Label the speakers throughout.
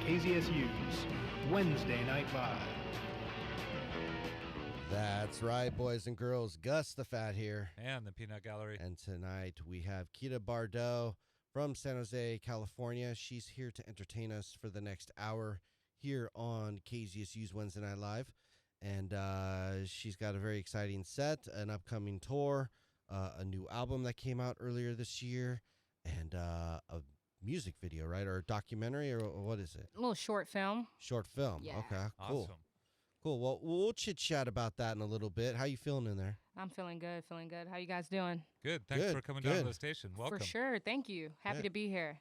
Speaker 1: KZSU's Wednesday Night Vibe.
Speaker 2: That's right, boys and girls. Gus the Fat here.
Speaker 3: And the Peanut Gallery.
Speaker 2: And tonight we have Kieda Bordeaux from San Jose, California. She's here to entertain us for the next hour here on KZSU's Wednesday Night Live. And she's got a very exciting set, an upcoming tour, a new album that came out earlier this year, and a music video, right? Or a documentary, or what is it?
Speaker 4: A little short film.
Speaker 2: Short film.
Speaker 4: Yeah.
Speaker 2: Okay, cool.
Speaker 3: Awesome.
Speaker 2: Cool. Well, we'll chit-chat about that in a little bit. How you feeling in there?
Speaker 4: I'm feeling good, How you guys doing?
Speaker 3: Good. Thanks for coming down to the station. Welcome.
Speaker 4: For sure. Thank you. Happy to be here.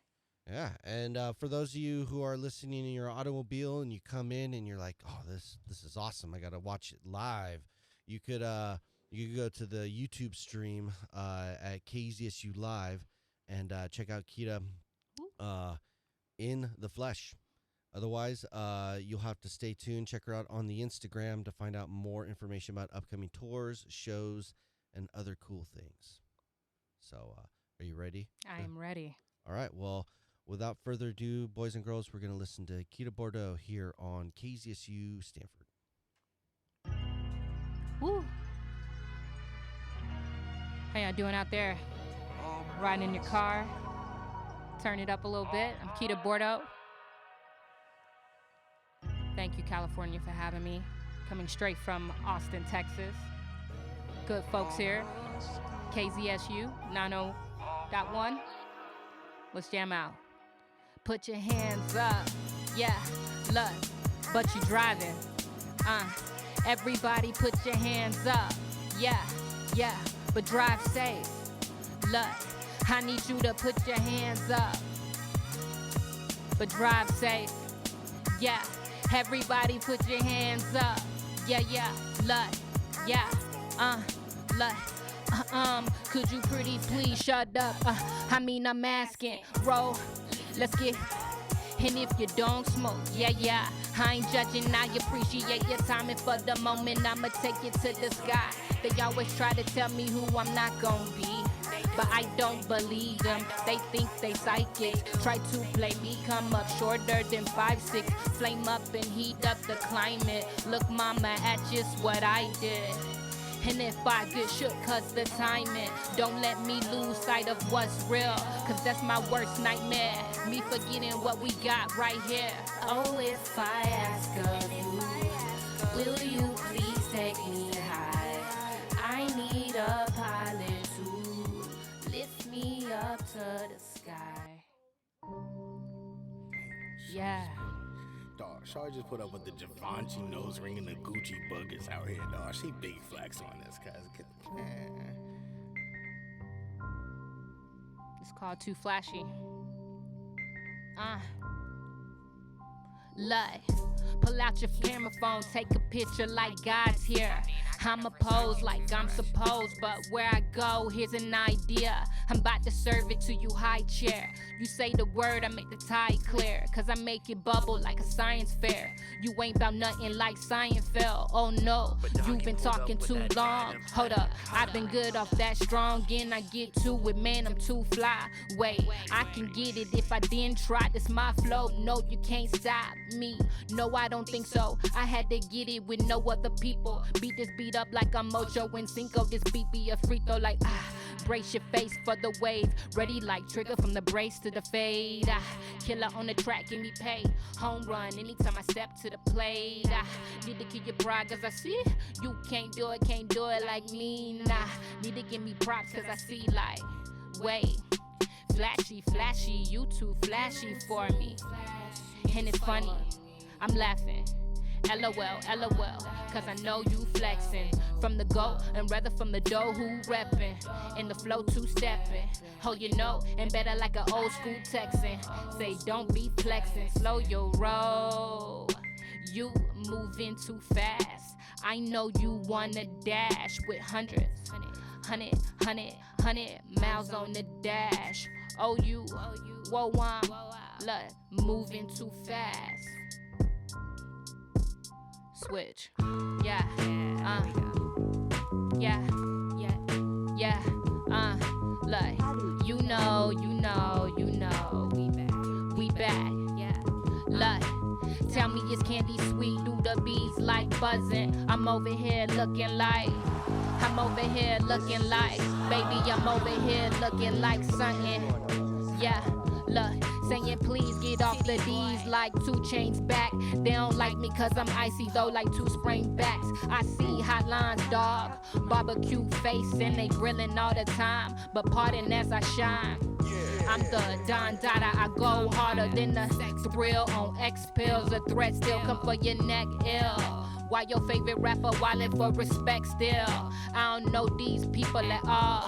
Speaker 2: Yeah. And for those of you who are listening in your automobile and you come in and you're like, oh, this is awesome, I got to watch it live. You could go to the YouTube stream at KZSU Live and check out Kieda in the flesh. Otherwise, you'll have to stay tuned. Check her out on the Instagram to find out more information about upcoming tours, shows, and other cool things. So, are you ready?
Speaker 4: I am ready.
Speaker 2: All right. Well, without further ado, boys and girls, we're going to listen to Kieda Bordeaux here on KZSU Stanford.
Speaker 4: Woo. How y'all doing out there? Riding in your car? Turn it up a little bit. I'm Kieda Bordeaux. Thank you, California, for having me. Coming straight from Austin, Texas. Good folks here. KZSU 90.1. Let's jam out. Put your hands up. Yeah, look, but you driving. Everybody put your hands up. Yeah, but drive safe. Look, I need you to put your hands up. But drive safe. Yeah. Everybody put your hands up. Yeah, look, look. Could you pretty please shut up? I'm asking, roll, let's get. And if you don't smoke, yeah, I ain't judging, I appreciate your time. And for the moment, I'ma take it to the sky. They always try to tell me who I'm not gonna be, but I don't believe them. They think they psychic. Try to play me, come up shorter than 5'6". Flame up and heat up the climate. Look, mama, at just what I did. And if I get shook cause the timing, don't let me lose sight of what's real, cause that's my worst nightmare. Me forgetting what we got right here.
Speaker 5: Oh, if I ask of you, will you please take me high? I need a pilot to lift me up to the sky.
Speaker 4: Yeah.
Speaker 6: Dog, Shawty just put up with the Givenchy nose ring and the Gucci buggers out here, dog. She big flex on this, cuz.
Speaker 4: It's called Too Flashy. Look, pull out your camera phone, take a picture like God's here. I'ma pose like I'm supposed, but where I go, here's an idea. I'm about to serve it to you, high chair. You say the word, I make the tide clear, cause I make it bubble like a science fair. You ain't bout nothing like Seinfeld, oh no, you've been talking too long. Hold up, I've been good off that strong, and I get to it, man, I'm too fly. Wait, I can get it if I didn't try, this my flow, no, you can't stop me. No, I don't think so, I had to get it with no other people. Beat this beat up like I'm Mojo and Cinco, this beat be a free throw like brace your face for the wave. Ready like trigger from the brace to the fade. Killer on the track, give me pay. Home run anytime I step to the plate. Need to kill your pride cause I see you can't do it like me. Nah, need to give me props cause I see like, wait, flashy, you too flashy for me. And it's funny, I'm laughing. LOL, cause I know you flexing. From the go, and rather from the dough, who reppin'? In the flow, two-steppin'. Oh, you know, and better like an old school Texan. Say, don't be flexing, slow your roll. You moving too fast. I know you wanna dash with hundreds. 100 miles on the dash. Oh, you, whoa, look, moving too fast. Switch. Yeah. Like, you know. We back. Yeah. Like. Tell me it's candy sweet, do the bees like buzzing? I'm over here looking like, baby, I'm over here looking like something. Yeah, look, saying please get off the D's like 2 Chains back. They don't like me cause I'm icy though like 2 spring backs. I see hotlines, dog, barbecue face and they grilling all the time. But pardon as I shine, I'm the Don Dada, I go harder than the thrill on X pills. A threat still come for your neck ill. Why your favorite rapper wildin' for respect still? I don't know these people at all.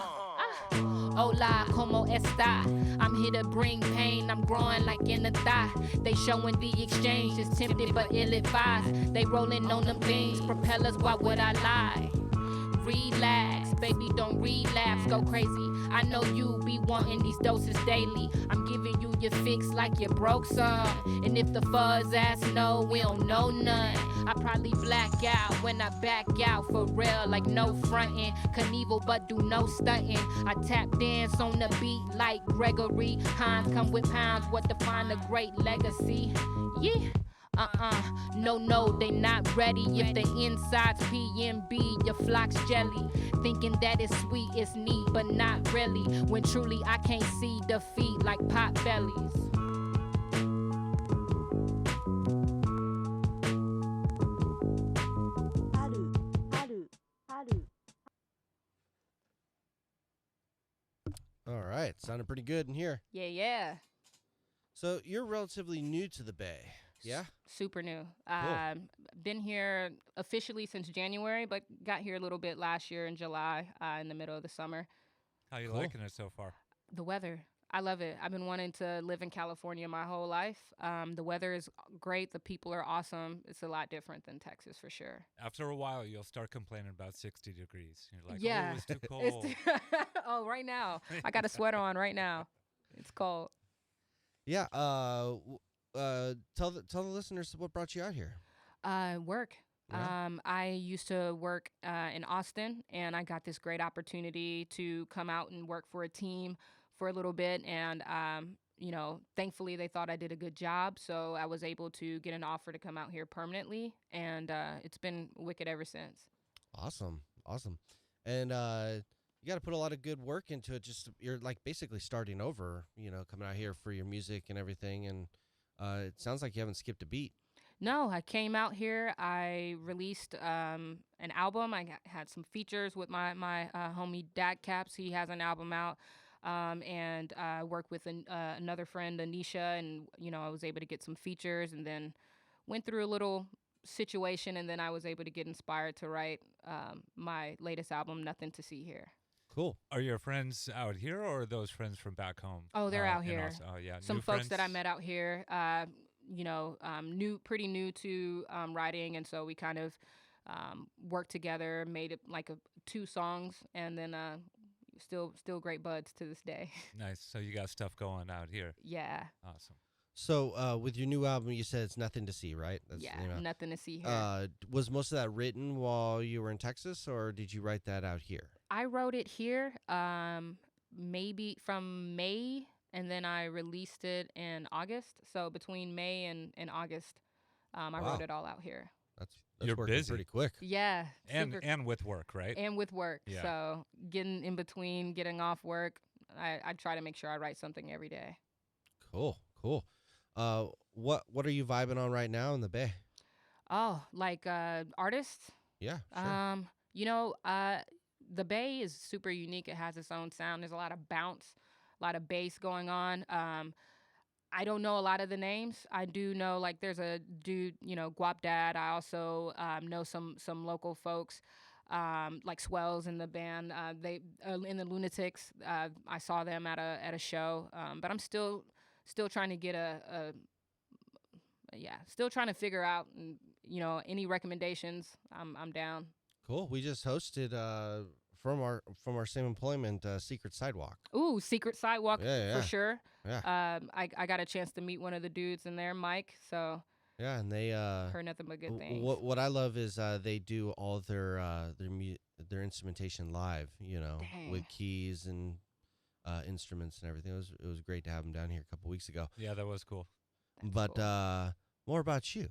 Speaker 4: Hola, como esta? I'm here to bring pain, I'm growing like in the thigh. They showing the exchange, is tempted but ill-advised. They rolling on them things, propellers, why would I lie? Relax, baby, don't relapse, go crazy. I know you be wanting these doses daily. I'm giving you your fix like you broke some. And if the fuzz ass know, we don't know none. I probably black out when I back out for real, like no frontin'. Knievel but do no stuntin'. I tap dance on the beat like Gregory Hines. Come with pounds, what define a great legacy? Yeah. No, they not ready. If the inside's PMB, your flock's jelly. Thinking that it's sweet, it's neat, but not really. When truly I can't see defeat like pot bellies.
Speaker 2: All right, sounded pretty good in here.
Speaker 4: Yeah.
Speaker 2: So you're relatively new to the Bay, yeah?
Speaker 4: Super new.
Speaker 2: Cool.
Speaker 4: Been here officially since January, but got here a little bit last year in July, in the middle of the summer.
Speaker 3: How you
Speaker 2: Cool.
Speaker 3: liking it so far?
Speaker 4: The weather, I love it. I've been wanting to live in California my whole life. The weather is great. The people are awesome. It's a lot different than Texas for sure.
Speaker 3: After a while, you'll start complaining about 60 degrees. You're like,
Speaker 4: Yeah.
Speaker 3: oh, it's too cold.
Speaker 4: Oh, right now. I got a sweater on right now. It's cold.
Speaker 2: Yeah. Tell the listeners what brought you out here.
Speaker 4: Work.
Speaker 2: Yeah.
Speaker 4: I used to work in Austin, and I got this great opportunity to come out and work for a team for a little bit. And, thankfully they thought I did a good job. So I was able to get an offer to come out here permanently. And it's been wicked ever since.
Speaker 2: Awesome. And you got to put a lot of good work into it. Just you're like basically starting over, coming out here for your music and everything. And it sounds like you haven't skipped a beat.
Speaker 4: No, I came out here. I released an album. I had some features with my homie Dad Caps. He has an album out. And I worked with another friend, Anisha, and, I was able to get some features and then went through a little situation. And then I was able to get inspired to write my latest album, Nothing to See Here.
Speaker 2: Cool.
Speaker 3: Are your friends out here or are those friends from back home?
Speaker 4: Oh, they're out here.
Speaker 3: Oh, yeah.
Speaker 4: Some
Speaker 3: New
Speaker 4: folks
Speaker 3: friends?
Speaker 4: that I met out here, pretty new to writing. And so we kind of worked together, made it like 2 songs, and then still great buds to this day.
Speaker 3: Nice. So you got stuff going out here.
Speaker 4: Yeah.
Speaker 3: Awesome.
Speaker 2: So with your new album, you said it's Nothing to See, right? That's the name of it.
Speaker 4: Nothing to see here.
Speaker 2: Was most of that written while you were in Texas, or did you write that out here?
Speaker 4: I wrote it here, maybe from May, and then I released it in August. So between May and August, I
Speaker 2: Wow.
Speaker 4: wrote it all out here.
Speaker 2: That's
Speaker 3: You're
Speaker 2: working
Speaker 3: busy.
Speaker 2: pretty quick.
Speaker 4: Yeah.
Speaker 3: And with work, right?
Speaker 4: And with work.
Speaker 3: Yeah.
Speaker 4: So getting in between, getting off work, I try to make sure I write something every day.
Speaker 2: Cool. What are you vibing on right now in the Bay?
Speaker 4: Oh, like artists?
Speaker 2: Yeah, sure.
Speaker 4: The Bay is super unique. It has its own sound. There's a lot of bounce, a lot of bass going on. I don't know a lot of the names. I do know, like, there's a dude, Guap Dad. I also know some local folks, like Swells in the band. They in the Lunatics. I saw them at a show. But I'm still trying to get still trying to figure out, any recommendations. I'm down.
Speaker 2: Cool. We just hosted from our same employment, Secret Sidewalk.
Speaker 4: Ooh, Secret Sidewalk
Speaker 2: Yeah.
Speaker 4: for sure.
Speaker 2: Yeah.
Speaker 4: I got a chance to meet one of the dudes in there, Mike. So
Speaker 2: Yeah, and they
Speaker 4: heard nothing but good things.
Speaker 2: What I love is they do all their instrumentation live,
Speaker 4: Dang.
Speaker 2: with keys and instruments and everything. It was great to have them down here a couple weeks ago.
Speaker 3: Yeah, that was cool.
Speaker 4: That's
Speaker 2: But
Speaker 4: cool.
Speaker 2: more about you.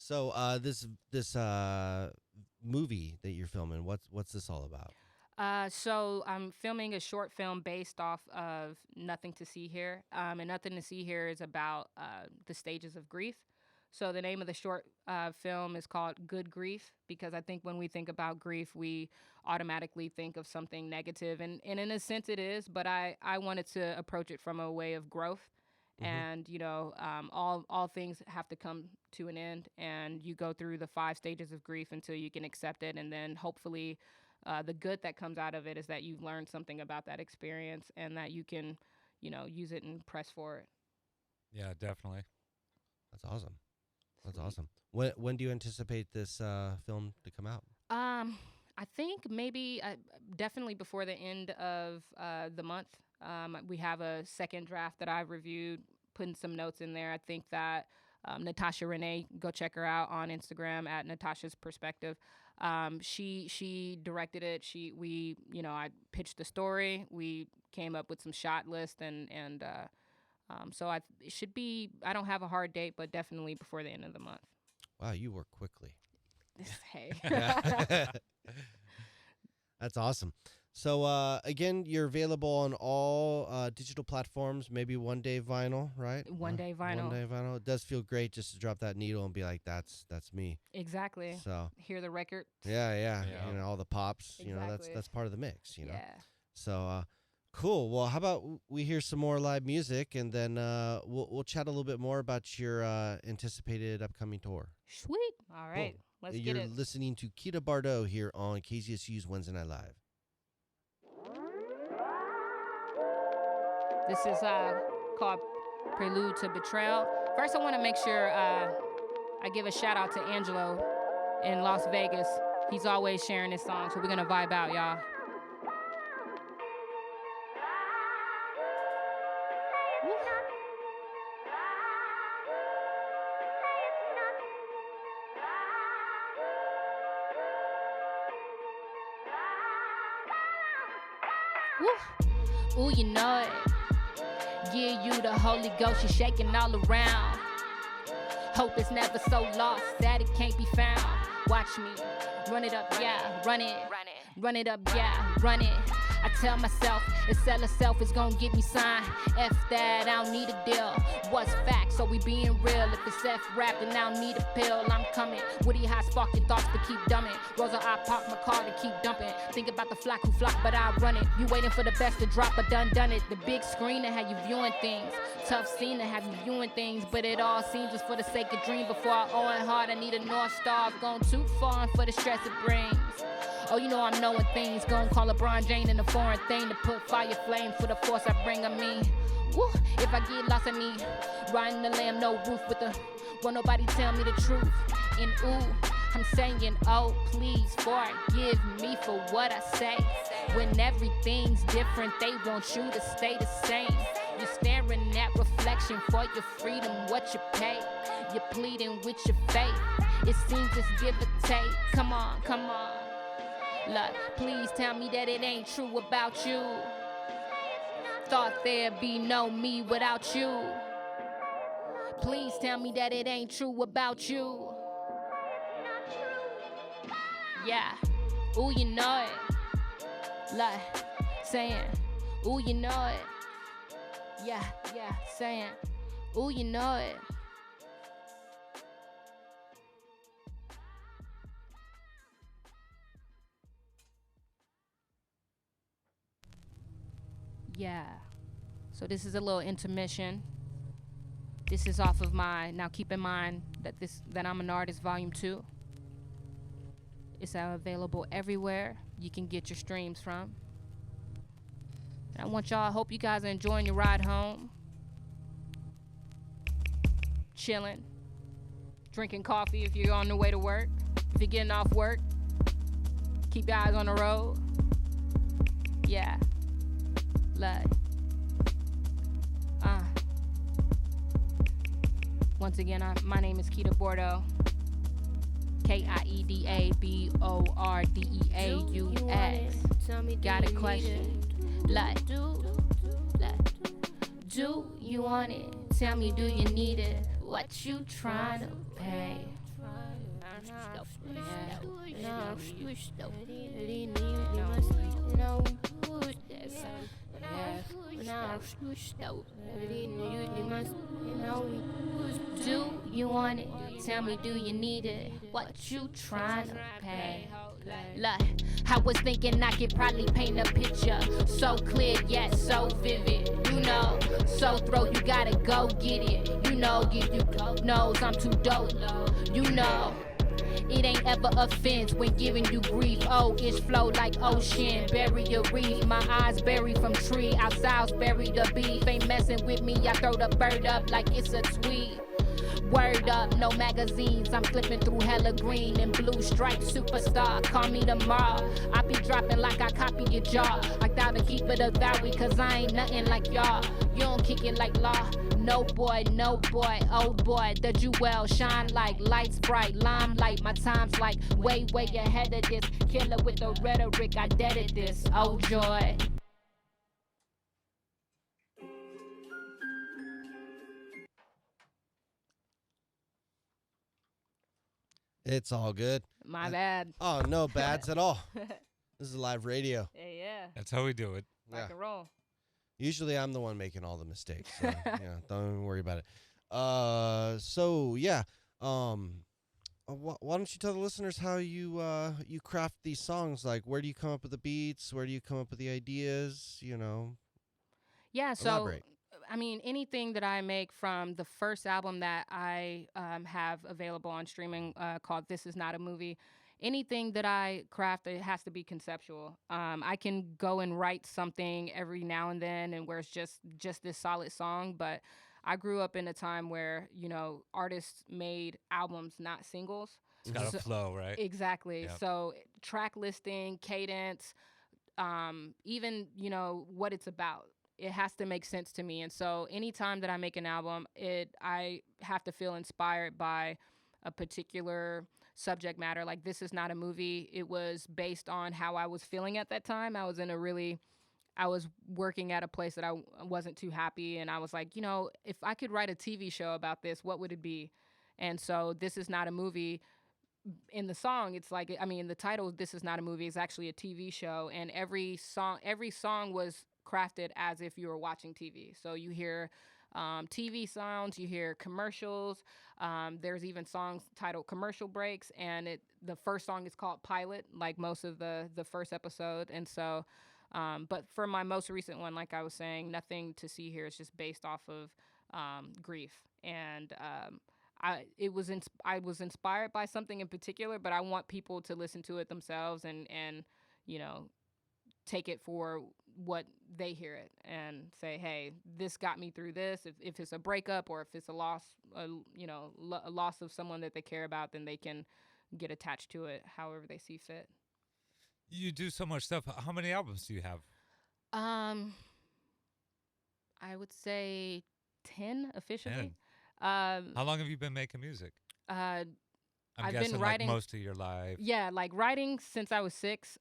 Speaker 2: So this movie that you're filming, what's this all about?
Speaker 4: So I'm filming a short film based off of Nothing to See Here. And Nothing to See Here is about the stages of grief. So the name of the short film is called Good Grief, because I think when we think about grief, we automatically think of something negative. And in a sense it is, but I wanted to approach it from a way of growth. And, all things have to come to an end, and you go through the 5 stages of grief until you can accept it. And then hopefully the good that comes out of it is that you've learned something about that experience and that you can, use it and press forward.
Speaker 3: Yeah, definitely.
Speaker 2: That's awesome. That's awesome. When do you anticipate this film to come out?
Speaker 4: I think maybe definitely before the end of the month. We have a second draft that I've reviewed, putting some notes in there. I think that Natasha Renee, go check her out on Instagram at Natasha's Perspective. She directed it. I pitched the story. We came up with some shot list and so it should be. I don't have a hard date, but definitely before the end of the month.
Speaker 2: Wow, you work quickly.
Speaker 4: Hey.
Speaker 2: That's awesome. So again, you're available on all digital platforms. Maybe One Day Vinyl, right?
Speaker 4: One Day Vinyl.
Speaker 2: One Day Vinyl. It does feel great just to drop that needle and be like, that's me.
Speaker 4: Exactly.
Speaker 2: So
Speaker 4: hear the record.
Speaker 2: Yeah. All the pops.
Speaker 4: Exactly.
Speaker 2: That's part of the mix.
Speaker 4: Yeah.
Speaker 2: So cool. Well, how about we hear some more live music, and then we'll chat a little bit more about your anticipated upcoming tour.
Speaker 4: Sweet. All right.
Speaker 2: Cool.
Speaker 4: Let's get it.
Speaker 2: You're listening to Kieda Bordeaux here on KZSU's Wednesday Night Live.
Speaker 4: This is called Prelude to Betrayal. First, I want to make sure I give a shout out to Angelo in Las Vegas. He's always sharing this song, so we're going to vibe out, y'all. Woo. Ooh, you know it. Give you the Holy Ghost, you're shaking all around. Hope is never so lost that it can't be found. Watch me run it up, yeah, run it. Run it up, yeah, run it. I tell myself, it's sell itself, it's gonna get me signed. F that, I don't need a deal. What's facts? So we being real. If it's F rap, then I don't need a pill. I'm coming. Woody high spark your thoughts, but keep dumbing. Rosa, I park my car to keep dumping. Think about the flock who flock, but I run it. You waiting for the best to drop, but done it. The big screen to have you viewing things. Tough scene to have you viewing things, but it all seems just for the sake of dream. Before I owe it hard, I need a North Star. I've gone too far and for the stress it brings. Oh, you know I'm knowing things. Gonna call LeBron James in a foreign thing to put fire flames for the force I bring on me. Woo, if I get lost, I need riding the lamb, no roof with the. Won't nobody tell me the truth. And ooh, I'm saying, oh, please forgive me for what I say. When everything's different, they want you to stay the same. You're staring at reflection for your freedom, what you pay. You're pleading with your faith. It seems just give or take. Come on, come on. Look, please tell me that it ain't true about you. Thought there'd be no me without you. Please tell me that it ain't true about you. Yeah, ooh, you know it. Like, saying, ooh, you know it. Yeah, saying, ooh, you know it. Yeah, so this is a little intermission. This is off of my, now keep in mind that I'm an Artist Volume 2. It's available everywhere you can get your streams from. And I hope you guys are enjoying your ride home. Chilling. Drinking coffee if you're on the way to work. If you're getting off work, keep your eyes on the road. Yeah. Love. Once again, my name is Kieda Bordeaux. KIEDA BORDEAUX. Got a question? Like, do you want it? Tell me, do you need it? What you trying to pay Do you want it? Tell me, do you need it? What you trying to pay? Look, I was thinking I could probably paint a picture so clear yet so vivid. You know, so throw, you gotta go get it. You know, you knows I'm too dope. You know, it ain't ever offense when giving you grief. Oh, it's flow like ocean, bury a reef. My eyes buried from tree, our styles bury the beef. Ain't messing with me, I throw the bird up like it's a tweet. Word up, no magazines, I'm flipping through hella green and blue stripes, superstar, call me tomorrow. I be dropping like I copy your jaw, like thou to keep it a valley, cause I ain't nothing like y'all. You don't kick it like law, no boy, oh boy, the jewel shine like lights bright, limelight, my time's like way ahead of this, killer with the rhetoric, I deaded this, oh joy.
Speaker 2: It's all good.
Speaker 4: My bad.
Speaker 2: Oh, no bads at all. This is live radio.
Speaker 4: Yeah.
Speaker 3: That's how we do it.
Speaker 4: Rock and roll.
Speaker 2: Usually I'm the one making all the mistakes. So, yeah, don't even worry about it. So yeah. Why don't you tell the listeners how you you craft these songs? Like, where do you come up with the beats? Where do you come up with the ideas? You know.
Speaker 4: Yeah. So.
Speaker 2: Elaborate.
Speaker 4: I mean, anything that I make from the first album that I have available on streaming called This Is Not a Movie, anything that I craft, it has to be conceptual. I can go and write something every now and then and where it's just this solid song, but I grew up in a time where, you know, artists made albums, not singles.
Speaker 3: It's got a flow, right?
Speaker 4: Exactly.
Speaker 3: Yep.
Speaker 4: So track listing, cadence, even, you know, what it's about. It has to make sense to me. And so anytime that I make an album, I have to feel inspired by a particular subject matter. Like This Is Not a Movie. It was based on how I was feeling at that time. I was working at a place that I wasn't too happy. And I was like, you know, if I could write a TV show about this, what would it be? And so This Is Not a Movie. In the song, it's like, I mean, the title This Is Not a Movie is actually a TV show. And every song was crafted as if you were watching TV. So you hear TV sounds, you hear commercials. There's even songs titled Commercial Breaks, and the first song is called Pilot, like most of the first episode. And so, but for my most recent one, like I was saying, Nothing to See Here is just based off of grief. And I was inspired by something in particular, but I want people to listen to it themselves and you know, take it for what they hear it and say, hey, this got me through this. If it's a breakup or if it's a loss, you know, a loss of someone that they care about, then they can get attached to it however they see fit.
Speaker 3: You do so much stuff. How many albums do you have?
Speaker 4: I would say 10 officially.
Speaker 3: 10. How long have you been making music?
Speaker 4: I've
Speaker 3: guessing
Speaker 4: been writing
Speaker 3: like most of your life.
Speaker 4: Yeah, like writing since I was 6.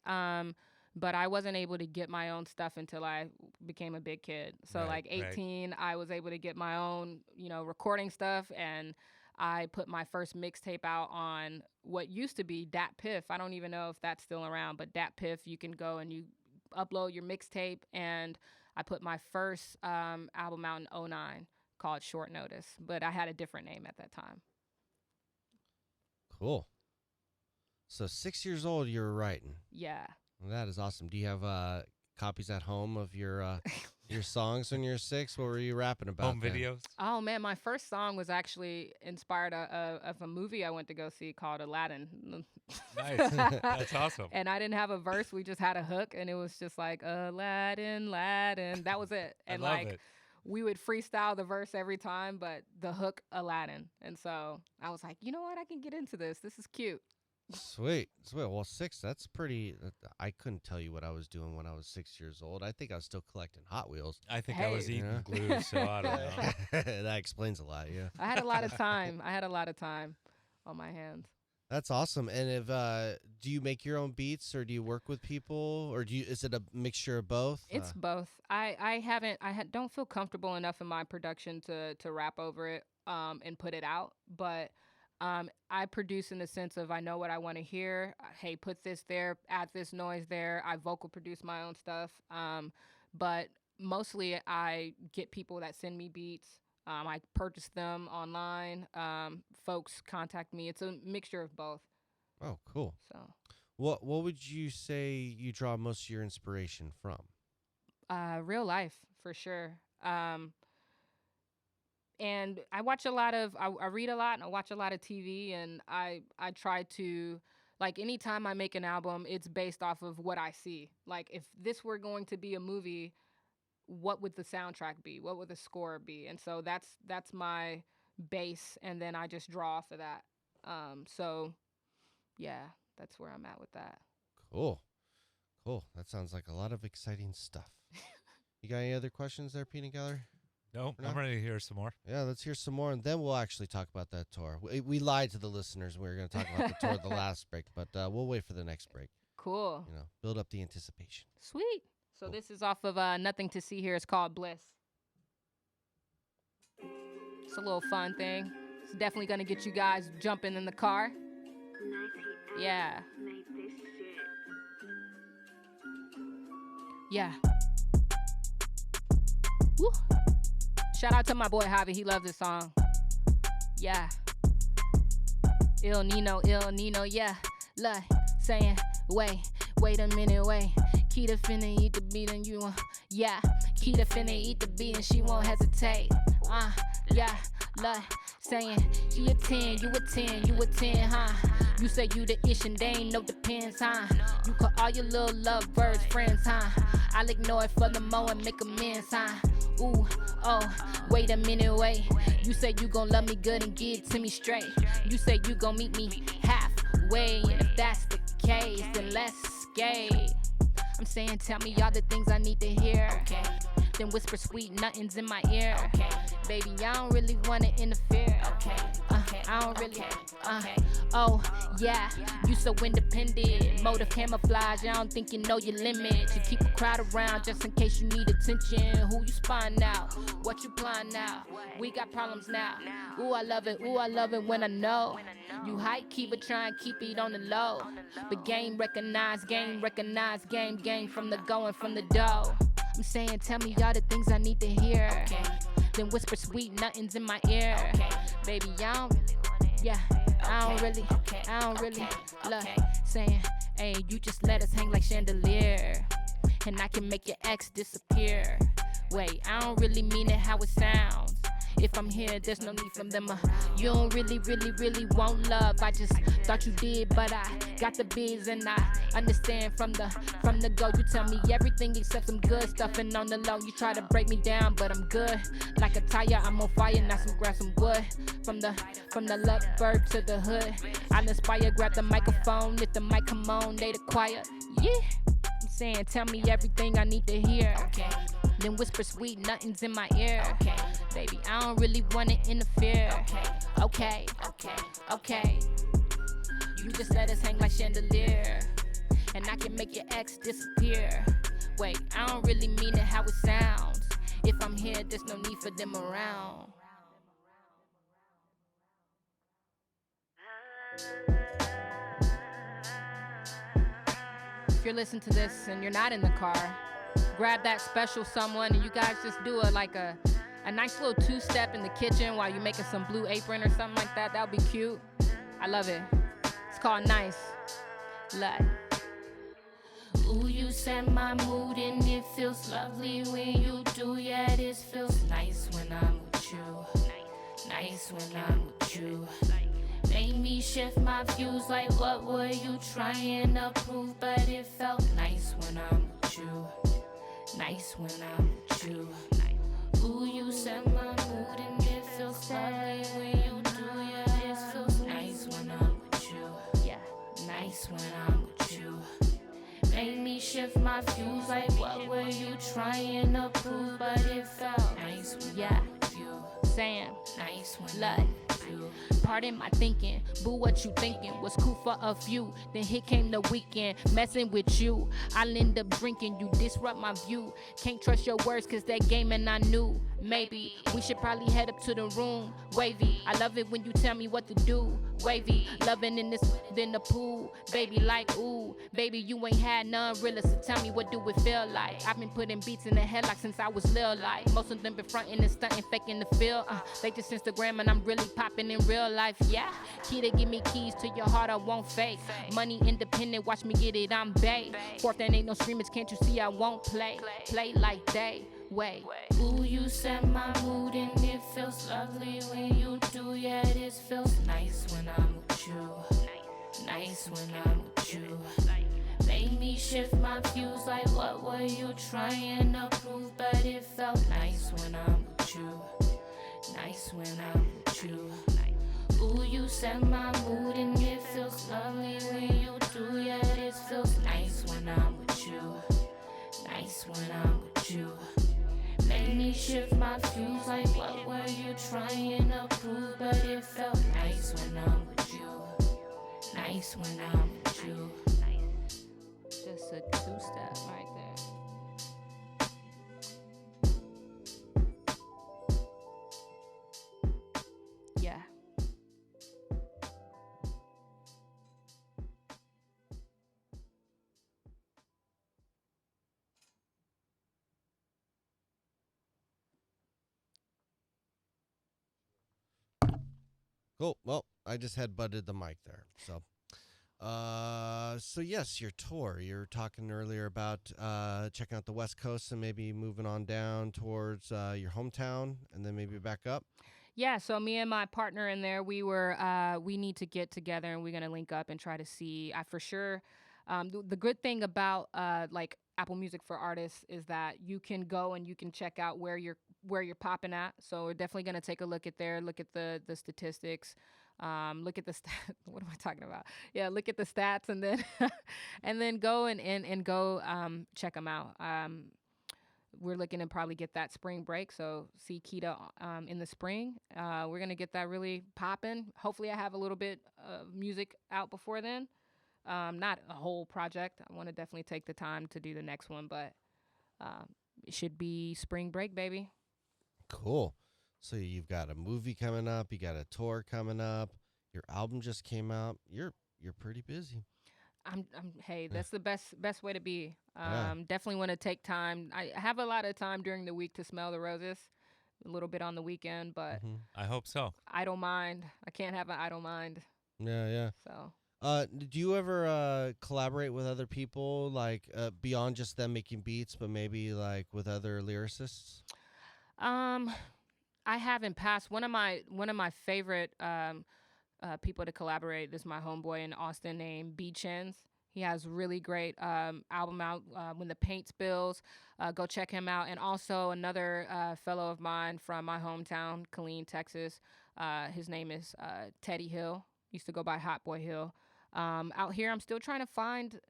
Speaker 4: But I wasn't able to get my own stuff until I became a big kid. So
Speaker 3: Right,
Speaker 4: like 18, I was able to get my own, you know, recording stuff. And I put my first mixtape out on what used to be Dat Piff. I don't even know if that's still around, but Dat Piff, you can go and you upload your mixtape. And I put my first album out in 2009 called Short Notice. But I had a different name at that time.
Speaker 2: Cool. So 6 years old, you were writing.
Speaker 4: Yeah.
Speaker 2: Well, that is awesome. Do you have copies at home of your songs when you're 6? What were you rapping about?
Speaker 3: Home videos?
Speaker 4: Oh, man, my first song was actually inspired of a movie I went to go see called Aladdin.
Speaker 3: Nice. That's awesome.
Speaker 4: And I didn't have a verse. We just had a hook, and it was just like, Aladdin, Aladdin. That was it. And
Speaker 3: I love
Speaker 4: like,
Speaker 3: it.
Speaker 4: we would freestyle the verse every time, but the hook, Aladdin. And so I was like, you know what? I can get into this. This is cute.
Speaker 2: Sweet. Well, 6, that's pretty. I couldn't tell you what I was doing when I was 6 years old. I think I was still collecting Hot Wheels.
Speaker 3: I think I was
Speaker 4: Hey.
Speaker 3: eating
Speaker 2: Yeah.
Speaker 3: glue, so I don't know.
Speaker 2: That explains a lot, yeah.
Speaker 4: I had a lot of time. On my hands.
Speaker 2: That's awesome. And if do you make your own beats, or do you work with people, or is it a mixture of both?
Speaker 4: It's both. I don't feel comfortable enough in my production to rap over it and put it out, but I produce in the sense of I know what I want to hear. Hey, put this there, add this noise there. I vocal produce my own stuff. But mostly I get people that send me beats. I purchase them online. Folks contact me. It's a mixture of both.
Speaker 2: Oh, cool.
Speaker 4: So,
Speaker 2: What would you say you draw most of your inspiration from?
Speaker 4: real life for sure. And I watch a lot of, I read a lot and I watch a lot of TV, and I try to, like, anytime I make an album, it's based off of what I see. Like, if this were going to be a movie, what would the soundtrack be? What would the score be? And so that's my base, and then I just draw off of that. So yeah, that's where I'm at with that.
Speaker 2: Cool. That sounds like a lot of exciting stuff. You got any other questions there, Peanut Gallery?
Speaker 3: No,
Speaker 2: For now?
Speaker 3: I'm ready to hear some more.
Speaker 2: Yeah, let's hear some more, and then we'll actually talk about that tour. We lied to the listeners. We were going to talk about the tour the last break, but we'll wait for the next break.
Speaker 4: Cool.
Speaker 2: You know, build up the anticipation.
Speaker 4: Sweet. So this is off of Nothing to See Here. It's called Bliss. It's a little fun thing. It's definitely going to get you guys jumping in the car. Yeah. Yeah. Woo. Shout out to my boy Javi. He loves this song. Yeah. Il Nino, yeah. Look, saying, wait a minute, wait. Kieda finna eat the beat and you want, yeah. Kieda finna eat the beat and she won't hesitate. Yeah. Look, saying, you a 10, you a 10, you a 10, huh? You say you the ish and they ain't no depends, huh? You call all your little lovebirds friends, huh? I'll ignore it for the mo and make amends, huh? Ooh, oh, wait a minute, wait. You say you gon' love me good and give it to me straight. You say you gon' meet me halfway, and if that's the case, then let's skate. I'm saying, tell me all the things I need to hear. Okay. Then whisper sweet nothings in my ear. Okay. Baby, I don't really wanna interfere. Okay. I don't really. Oh, yeah. You so independent. Motive camouflage. I don't think you know your limit. You keep a crowd around just in case you need attention. Who you spying now? What you blind now? We got problems now. Ooh, I love it. Ooh, I love it when I know. You hype, keep it, try and keep it on the low. But game recognized, game from the going, from the dough. I'm saying, tell me all the things I need to hear. Okay. Then whisper sweet nothings in my ear. Okay. Baby, I don't really, look, saying, hey, you just let us hang like chandelier. And I can make your ex disappear. Wait, I don't really mean it how it sounds. If I'm here, there's no need for them. You don't really want love. I just thought you did, but I got the biz and I understand from the go. You tell me everything except some good stuff, and on the low you try to break me down, but I'm good. Like a tire, I'm on fire. Now grab some wood from the lovebird to the hood. I'll inspire. Grab the microphone. If the mic come on, they the choir. Yeah. I'm saying, tell me everything I need to hear. Okay. Then whisper sweet nothings in my ear. Okay. Baby, I don't really wanna interfere. Okay. You just let us hang like chandelier. And I can make your ex disappear. Wait, I don't really mean it how it sounds. If I'm here, there's no need for them around. If you're listening to this and you're not in the car, grab that special someone and you guys just do a nice little two-step in the kitchen while you're making some Blue Apron or something like that. That would be cute. I love it. It's called Nice. Look.
Speaker 5: Ooh, you set my mood and it feels lovely when you do. Yeah, this feels nice when I'm with you. Nice when I'm with you. Made me shift my views like what were you trying to prove? But it felt nice when I'm with you. Nice when I'm with you. Ooh, you set my mood and it feels lovely when you do. Yeah, this feels nice when I'm with you. Yeah, nice when I'm with you. Made me shift my views like what were you trying to prove? But it felt nice when I'm with you.
Speaker 4: Saying,
Speaker 5: nice when
Speaker 4: look. Pardon my thinking, boo, what you thinking was cool for a few. Then here came the weekend, messing with you. I'll end up drinking, you disrupt my view. Can't trust your words cause that game and I knew. maybe we should probably head up to the room. Wavy, I love it when you tell me what to do. Wavy, loving in this than the pool. Baby, like ooh, baby, you ain't had none realer. So tell me, what do it feel like? I've been putting beats in the headlock since I was little. Like most of them been fronting and stunting, faking the feel. They just Instagram and I'm really popping in real life. Yeah, Kieda, give me keys to your heart, I won't fake. Money independent, watch me get it, I'm bae. Fourth, and ain't no scrimmage, can't you see I won't play? Play like they. Wait.
Speaker 5: Ooh, you set my mood and it feels lovely when you do. Yeah, this feels nice when I'm with you. Nice when I'm with you. Made me shift my views like what were you trying to prove? But it felt nice when I'm with you. Nice when I'm with you. Ooh, you set my mood and it feels lovely when you do. Yeah, this feels nice when I'm with you. Nice when I'm with you. Made me shift my views like what were you trying to prove? But it felt nice when I'm with you. Nice when I'm with you.
Speaker 4: Just a two-step right there. Yeah.
Speaker 2: Cool. Well, I just had butted the mic there. So yes, your tour. You were talking earlier about checking out the West Coast and maybe moving on down towards your hometown and then maybe back up.
Speaker 4: Yeah, so me and my partner in there, we need to get together and we're gonna link up and try to see. I for sure. The good thing about like Apple Music for Artists is that you can go and you can check out where you're popping at. So we're definitely gonna take a look at the statistics. Look at the what am I talking about? Yeah, look at the stats and then and then go and go check them out. We're looking to probably get that spring break, so see Kieda in the spring. We're gonna get that really popping. Hopefully, I have a little bit of music out before then. Not a whole project. I want to definitely take the time to do the next one, but it should be spring break, baby.
Speaker 2: Cool. So you've got a movie coming up, you got a tour coming up, your album just came out. You're pretty busy.
Speaker 4: Hey, that's the best way to be.
Speaker 2: Yeah.
Speaker 4: Definitely want to take time. I have a lot of time during the week to smell the roses, a little bit on the weekend, but
Speaker 3: I hope so.
Speaker 4: I don't mind. I can't have an I don't mind.
Speaker 2: Yeah.
Speaker 4: So.
Speaker 2: Do you ever collaborate with other people, like beyond just them making beats, but maybe like with other lyricists?
Speaker 4: I haven't passed one of my favorite people to collaborate is my homeboy in Austin named B Chins. He has really great album out, When the Paint Spills. Go check him out. And also another fellow of mine from my hometown, Killeen, Texas. His name is Teddy Hill. Used to go by Hot Boy Hill. Out here, I'm still trying to find,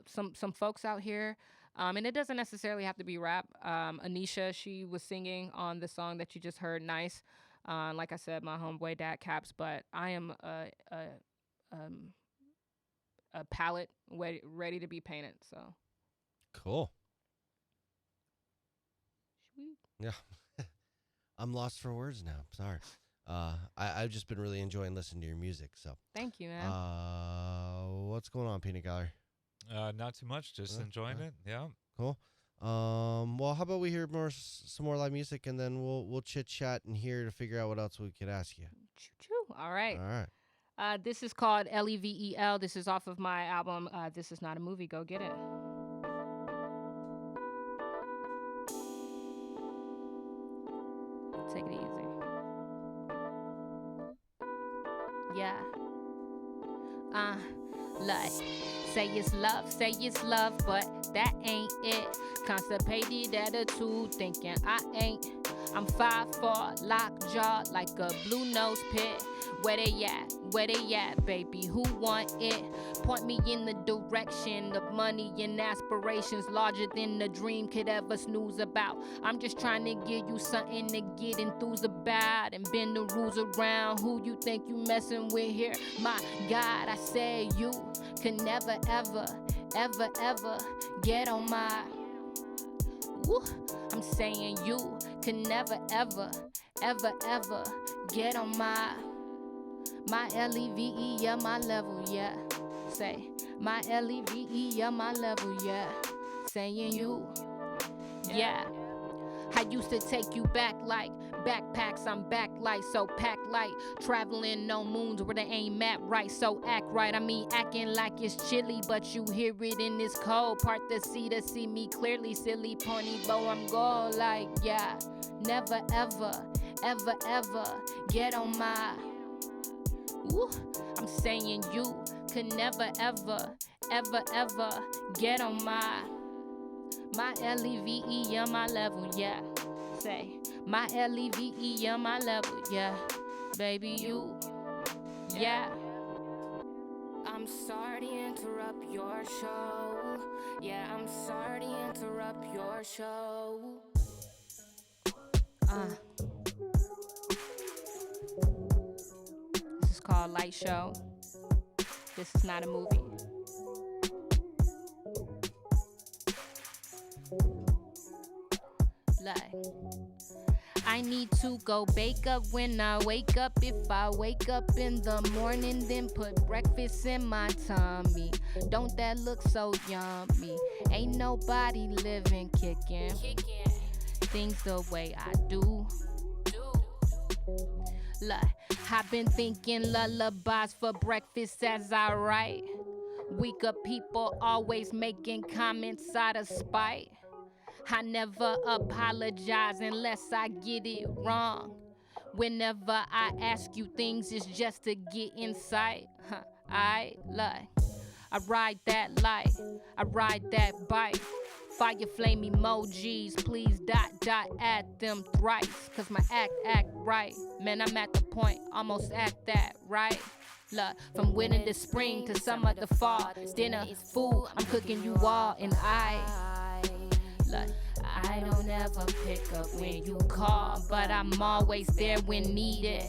Speaker 4: some folks out here. And it doesn't necessarily have to be rap. Anisha, she was singing on the song that you just heard, Nice. Like I said, my homeboy Dad Caps, but I am a palette ready to be painted. So
Speaker 2: Cool.
Speaker 4: Sweet.
Speaker 2: Yeah. I'm lost for words now. Sorry. I've just been really enjoying listening to your music. So
Speaker 4: Thank you, man.
Speaker 2: what's going on, Peanut Gallery?
Speaker 3: Not too much, just enjoying it. Yeah.
Speaker 2: Cool. Well, how about we hear some more live music, and then we'll chit chat in here to figure out what else we could ask you.
Speaker 4: Choo-choo. All right.
Speaker 2: All right.
Speaker 4: This is called Level. This is off of my album, This Is Not a Movie. Go get it. Take it easy. Yeah. Like, say it's love, but that ain't it. Constipated attitude, thinking I ain't. I'm 5'4", lockjaw like a blue nose pit. Where they at, baby? Who want it? Point me in the direction of money and aspirations larger than the dream could ever snooze about. I'm just trying to give you something to get enthused about and bend the rules around who you think you messing with here. My God, I said you could never, ever get on my... Woo. I'm saying you can never, ever, ever, ever get on my LEVE, yeah, my level, yeah. Say, my LEVE, yeah, my level, yeah. Saying you, yeah. I used to take you back like backpacks, I'm back like so packed like traveling on moons where they ain't map right, so act right. I mean acting like it's chilly, but you hear it in this cold. Part the sea to see me clearly, silly pony bow, I'm gold like yeah. Never ever, ever, ever get on my ooh, I'm saying you could never ever, ever, ever get on my LEVE, yeah, my level, yeah. Say, my LEVE, yeah, my level, yeah. Baby, you, yeah.
Speaker 5: I'm sorry to interrupt your show. Yeah, I'm sorry to interrupt your show.
Speaker 4: This is called Light Show. This is not a movie. Like, I need to go bake up when I wake up. If I wake up in the morning, then put breakfast in my tummy. Don't that look so yummy? Ain't nobody living kicking things the way I do. Look, I've been thinking lullabies for breakfast as I write. Weaker people always making comments out of spite. I never apologize unless I get it wrong. Whenever I ask you things, it's just to get insight. I lie. I ride that light. I ride that bike. Fire flame emojis, please add them thrice. Cause my act right. Man, I'm at the point, almost act that right. Look, from winter to spring to summer to fall. Dinner, food, I'm cooking you all, and I don't ever pick up when you call, but I'm always there when needed.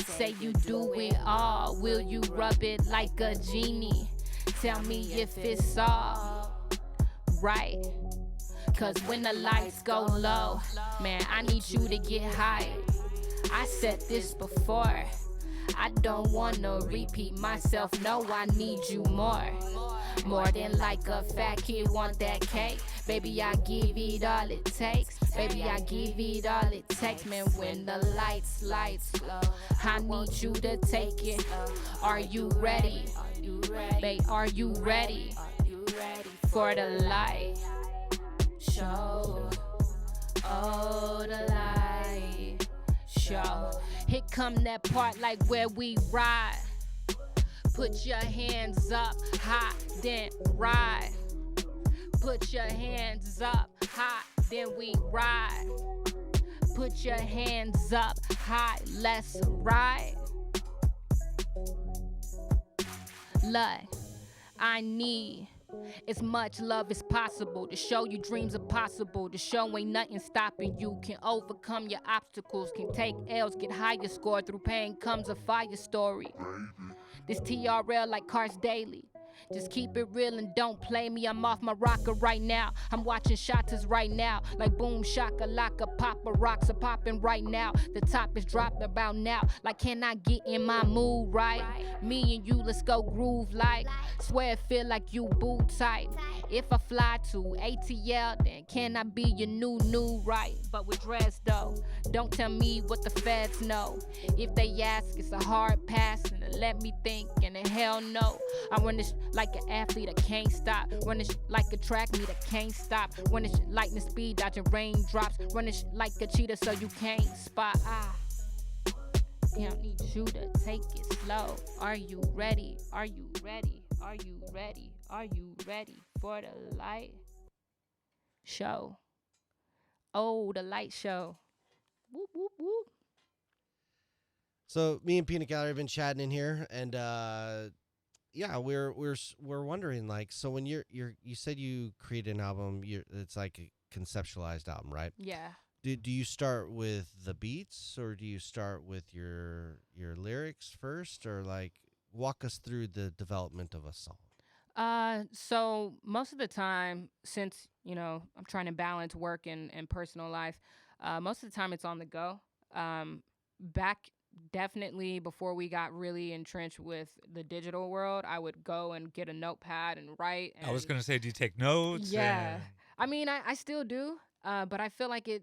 Speaker 4: Say you do it all, will you rub it like a genie? Tell me if it's all right. Cause when the lights go low, man, I need you to get high. I said this before, I don't wanna repeat myself, no, I need you more. More than like a fat kid want that cake. Baby, I give it all it takes. Baby, I give it all it takes. Man, when the lights glow, I need you to take it. Are you ready? Babe, are you ready for the light show? Oh, the light show. Here come that part like where we ride. Put your hands up high, then ride. Put your hands up high, then we ride. Put your hands up high, let's ride. Look, I need as much love as possible to show you dreams are possible. To show ain't nothing stopping you. Can overcome your obstacles, can take L's, get higher score. Through pain comes a fire story. This TRL like Cars Daily. Just keep it real and don't play me. I'm off my rocker right now. I'm watching shotters right now. Like boom, shaka, laka, papa rocks are popping right now. The top is dropped about now. Like, can I get in my mood right? Me and you, let's go groove like. Swear it feel like you boo tight. If I fly to ATL, then can I be your new right? But with dress though, don't tell me what the feds know. If they ask, it's a hard pass, and let me think, and then hell no. I run this like an athlete, I can't stop. Run this like a track meet, I can't stop. Run this lightning speed, dodging raindrops. Run this like a cheetah so you can't spot. Yeah, I need you to take it slow. Are you ready? Are you ready? Are you ready? Are you ready for the light show? Oh, the light show. Whoop, whoop, whoop.
Speaker 2: So me and Peanut Gallery have been chatting in here, and yeah, we're wondering, like, so when you said you create an album, it's like a conceptualized album, right?
Speaker 4: Yeah.
Speaker 2: Do you start with the beats, or do you start with your lyrics first, or like walk us through the development of a song?
Speaker 4: So most of the time, since I'm trying to balance work and personal life, Most of the time, it's on the go. Back definitely before we got really entrenched with the digital world, I would go and get a notepad and write. And
Speaker 3: I was going to say, do you take notes?
Speaker 4: yeah,
Speaker 3: And
Speaker 4: I mean, I still do, but I feel like it.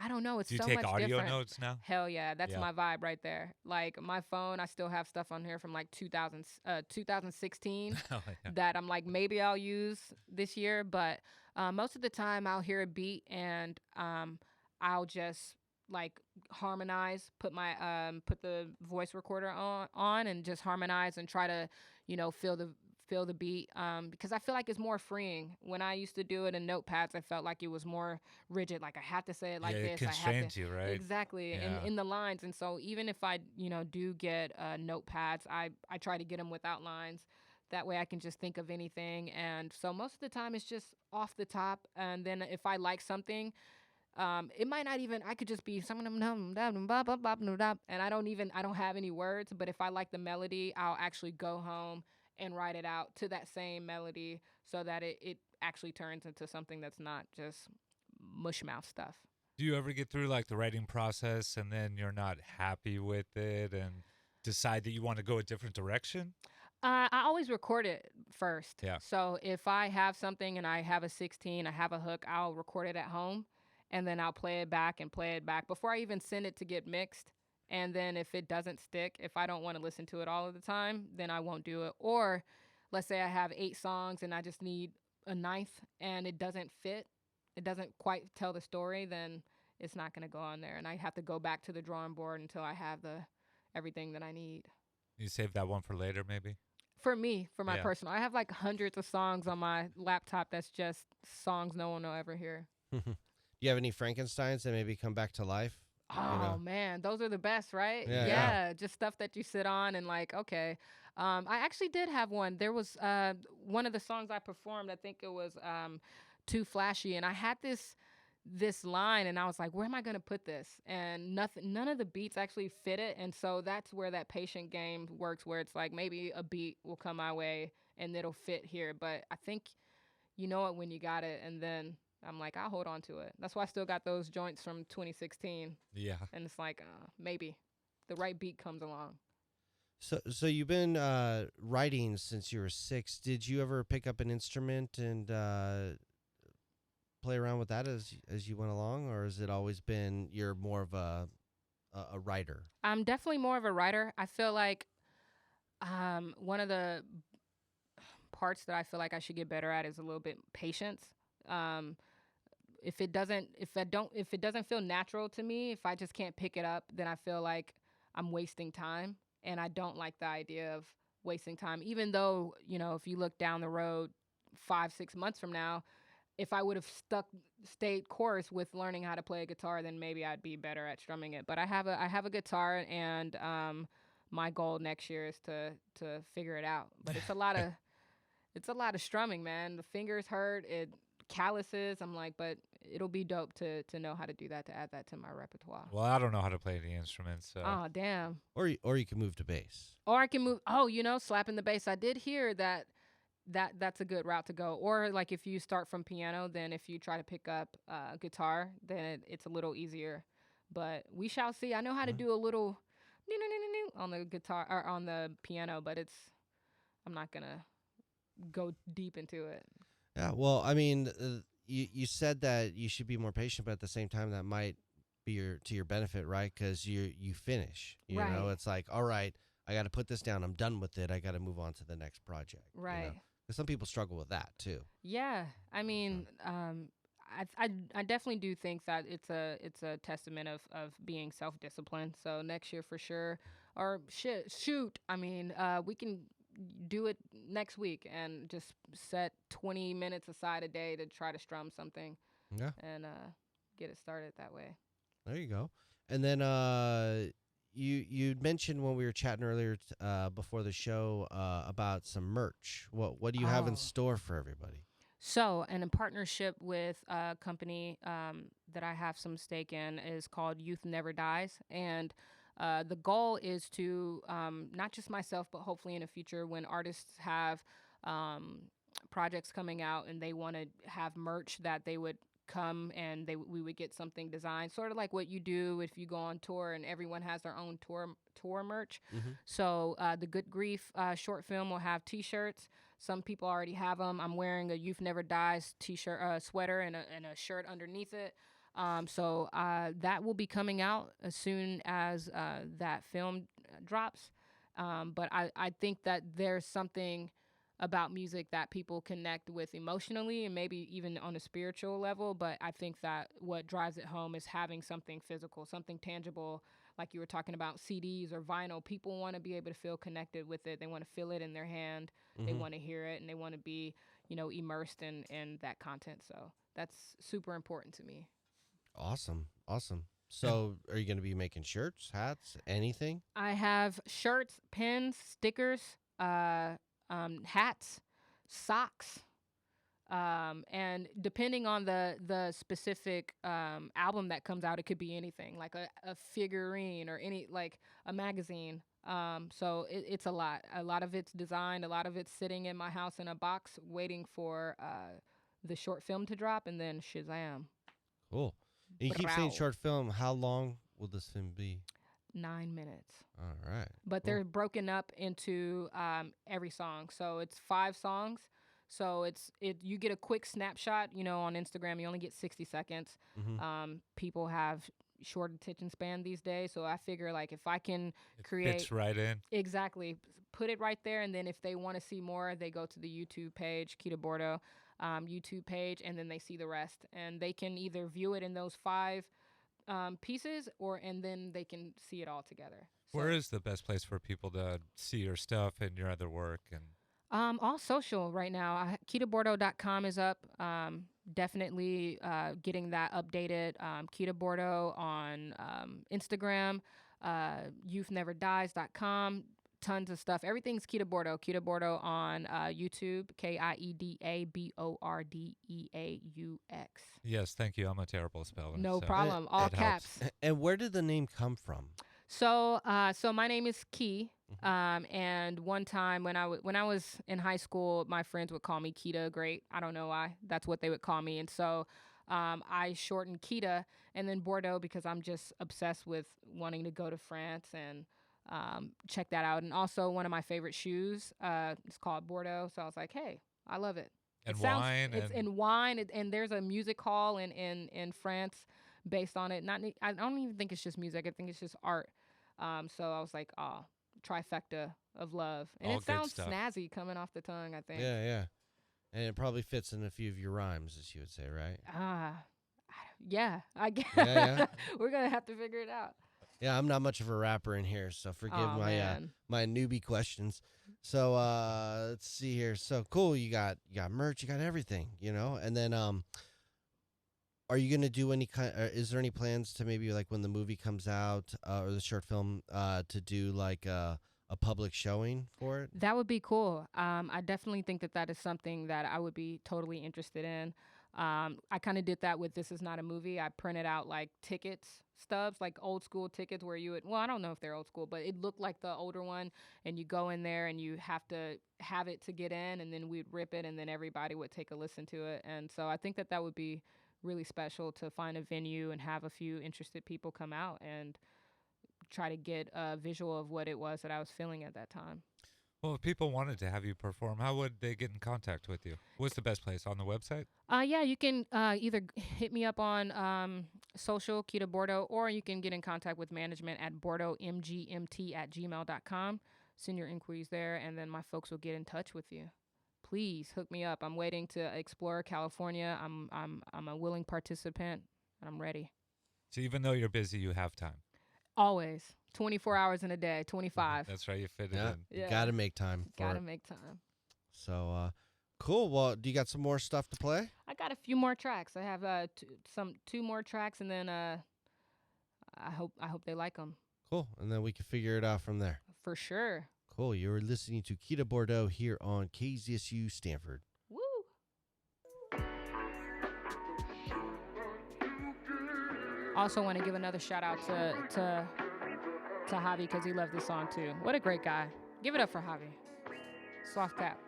Speaker 4: I don't know. It's
Speaker 3: do you
Speaker 4: so
Speaker 3: take
Speaker 4: much
Speaker 3: audio
Speaker 4: different.
Speaker 3: notes now?
Speaker 4: Hell yeah, that's
Speaker 3: Yeah.
Speaker 4: my vibe right there. Like my phone, I still have stuff on here from like 2016
Speaker 3: Oh, yeah.
Speaker 4: that I'm like maybe I'll use this year, but most of the time I'll hear a beat and I'll just like harmonize, put the voice recorder on and just harmonize and try to feel the beat because I feel like it's more freeing. When I used to do it in notepads, I felt like it was more rigid. Like I have to say it like
Speaker 3: Yeah, it
Speaker 4: this. I have to
Speaker 3: constrains you, right?
Speaker 4: exactly
Speaker 3: Yeah.
Speaker 4: in the lines. And so even if I do get notepads, I try to get them without lines. That way I can just think of anything. And so most of the time it's just off the top. And then if I like something, it might not even, I could just be something, and I don't have any words, but if I like the melody, I'll actually go home and write it out to that same melody so that it actually turns into something that's not just mush mouth stuff.
Speaker 3: Do you ever get through like the writing process and then you're not happy with it and decide that you want to go a different direction?
Speaker 4: I always record it first.
Speaker 3: Yeah.
Speaker 4: So if I have something and I have a 16, I have a hook, I'll record it at home and then I'll play it back before I even send it to get mixed. And then if it doesn't stick, if I don't want to listen to it all of the time, then I won't do it. Or let's say I have 8 songs and I just need a ninth and it doesn't fit, it doesn't quite tell the story, then it's not going to go on there. And I have to go back to the drawing board until I have everything that I need.
Speaker 3: You save that one for later, maybe?
Speaker 4: For me, for my
Speaker 3: Yeah.
Speaker 4: personal, I have like hundreds of songs on my laptop that's just songs no one will ever hear.
Speaker 2: Do you have any Frankensteins that maybe come back to life?
Speaker 4: Oh man, those are the best, right?
Speaker 2: Yeah.
Speaker 4: Just stuff that you sit on and like, okay. I actually did have one. There was one of the songs I performed, I think it was Too Flashy, and I had this line and I was like, where am I going to put this? And none of the beats actually fit it, and so that's where that patient game works, where it's like maybe a beat will come my way and it'll fit here, but I think you know it when you got it, and then I'm like, I'll hold on to it. That's why I still got those joints from 2016.
Speaker 3: Yeah.
Speaker 4: And it's like, maybe the right beat comes along.
Speaker 2: So you've been writing since you were 6. Did you ever pick up an instrument and play around with that as you went along, or has it always been you're more of a writer?
Speaker 4: I'm definitely more of a writer. I feel like one of the parts that I feel like I should get better at is a little bit patience. If it doesn't feel natural to me, if I just can't pick it up, then I feel like I'm wasting time, and I don't like the idea of wasting time. Even though, if you look down the road 5-6 months from now, if I would have stayed course with learning how to play a guitar, then maybe I'd be better at strumming it. But I have a guitar, and my goal next year is to figure it out. But it's a lot of strumming, man. The fingers hurt, calluses. I'm like, but it'll be dope to know how to do that, to add that to my repertoire.
Speaker 3: Well, I don't know how to play any instruments, so.
Speaker 4: Oh, damn.
Speaker 2: Or you can move to bass.
Speaker 4: Or I can move. Oh, slapping the bass. I did hear that's a good route to go. Or like if you start from piano, then if you try to pick up guitar, then it's a little easier. But we shall see. I know how to do a little on the guitar or on the piano, but I'm not gonna go deep into it.
Speaker 2: Yeah, well, I mean, you said that you should be more patient, but at the same time, that might be to your benefit, right? Because you finish. You
Speaker 4: Right.
Speaker 2: know, it's like, all right, I got to put this down. I'm done with it. I got to move on to the next project.
Speaker 4: Right.
Speaker 2: Because some people struggle with that too.
Speaker 4: Yeah, I mean, I definitely do think that it's a testament of being self-disciplined. So next year for sure, or shoot. I mean, we can do it next week and just set 20 minutes aside a day to try to strum something.
Speaker 2: Yeah.
Speaker 4: And get it started that way.
Speaker 2: There you go. And then you mentioned when we were chatting earlier before the show about some merch. What do you have in store for everybody?
Speaker 4: So, and in partnership with a company that I have some stake in is called Youth Never Dies. And the goal is to, not just myself, but hopefully in the future when artists have projects coming out and they want to have merch that they would come and we would get something designed, sort of like what you do if you go on tour and everyone has their own tour merch. So the Good Grief short film will have T-shirts. Some people already have them. I'm wearing a Youth Never Dies T-shirt, sweater, and a shirt underneath it. So that will be coming out as soon as that film drops. But I think that there's something about music that people connect with emotionally and maybe even on a spiritual level. But I think that what drives it home is having something physical, something tangible, like you were talking about CDs or vinyl. People want to be able to feel connected with it. They want to feel it in their hand. They want to hear it, and they want to be, immersed in that content. So that's super important to me.
Speaker 2: Awesome. So are you going to be making shirts, hats, anything?
Speaker 4: I have shirts, pins, stickers, hats, socks, and depending on the specific album that comes out, it could be anything, like a figurine or like a magazine. So it's a lot. A lot of it's designed. A lot of it's sitting in my house in a box waiting for the short film to drop, and then Shazam.
Speaker 2: Cool. And you keep saying
Speaker 4: Brow.
Speaker 2: short film. How long will this film be?
Speaker 4: 9 minutes.
Speaker 2: All right.
Speaker 4: But they're broken up into every song. So it's 5 songs. So you get a quick snapshot, on Instagram. You only get 60 seconds. People have short attention span these days. So I figure like if I can create
Speaker 3: fits right in.
Speaker 4: Exactly. Put it right there. And then if they want to see more, they go to the YouTube page, Kieda Bordeaux YouTube page, and then they see the rest. And they can either view it in those 5 pieces and then they can see it all together. So,
Speaker 3: Where is the best place for people to see your stuff and your other work? And
Speaker 4: all social right now. KedaBordeaux.com is up. Definitely getting that updated. Kieda Bordeaux on Instagram, YouthNeverDies.com. Tons of stuff. Everything's Kieda Bordeaux. Kieda Bordeaux on YouTube. KIEDABORDEAUX.
Speaker 3: yes, thank you. I'm a terrible speller.
Speaker 4: No
Speaker 3: so
Speaker 4: problem. All
Speaker 3: it
Speaker 4: caps.
Speaker 3: helps.
Speaker 2: And where did the name come from?
Speaker 4: So my name is Key. And one time when I was in high school, my friends would call me Kieda Great. I don't know why. That's what they would call me. And so I shortened Kieda and then Bordeaux because I'm just obsessed with wanting to go to France and check that out. And also one of my favorite shoes, it's called Bordeaux. So I was like, hey, I love it.
Speaker 3: And
Speaker 4: It's in wine, and there's a music hall in France based on it. I don't even think it's just music. I think it's just art. So I was like, oh, trifecta of love. And
Speaker 3: All
Speaker 4: it
Speaker 3: good
Speaker 4: sounds
Speaker 3: stuff.
Speaker 4: snazzy coming off the tongue, I think.
Speaker 2: Yeah. And it probably fits in a few of your rhymes, as you would say, right?
Speaker 4: Yeah, I guess.
Speaker 2: Yeah.
Speaker 4: We're going to have to figure it out.
Speaker 2: Yeah, I'm not much of a rapper in here, so forgive
Speaker 4: Aw,
Speaker 2: my
Speaker 4: man.
Speaker 2: my newbie questions. So let's see here. So cool, you got merch, you got everything, And then are you gonna do any kind? Is there any plans to maybe like when the movie comes out or the short film to do like a public showing for it?
Speaker 4: That would be cool. I definitely think that is something that I would be totally interested in. I kind of did that with This Is Not a Movie. I printed out like tickets, stubs, like old school tickets where I don't know if they're old school, but it looked like the older one. And you go in there and you have to have it to get in, and then we'd rip it, and then everybody would take a listen to it. And so I think that would be really special to find a venue and have a few interested people come out and try to get a visual of what it was that I was feeling at that time.
Speaker 3: Well, if people wanted to have you perform, how would they get in contact with you? What's the best place? On the website?
Speaker 4: Yeah, you can either hit me up on social, Kieda Bordeaux, or you can get in contact with management at bordeauxmgmt@gmail.com. Send your inquiries there, and then my folks will get in touch with you. Please hook me up. I'm waiting to explore California. I'm a willing participant, and I'm ready.
Speaker 3: So even though you're busy, you have time.
Speaker 4: Always. 24 hours in a day, 25.
Speaker 3: That's right. You fit
Speaker 2: Yeah,
Speaker 3: it in.
Speaker 2: you gotta make time for
Speaker 4: Gotta
Speaker 2: it.
Speaker 4: make time.
Speaker 2: So cool. Well, do you got some more stuff to play?
Speaker 4: I got a few more tracks. I have two more tracks, and then I hope they like them.
Speaker 2: Cool. And then we can figure it out from there.
Speaker 4: For sure.
Speaker 2: Cool. You're listening to Kieda Bordeaux here on KZSU Stanford.
Speaker 4: Woo! Also want to give another shout out to Javi because he loved this song too. What a great guy. Give it up for Javi. Soft cap.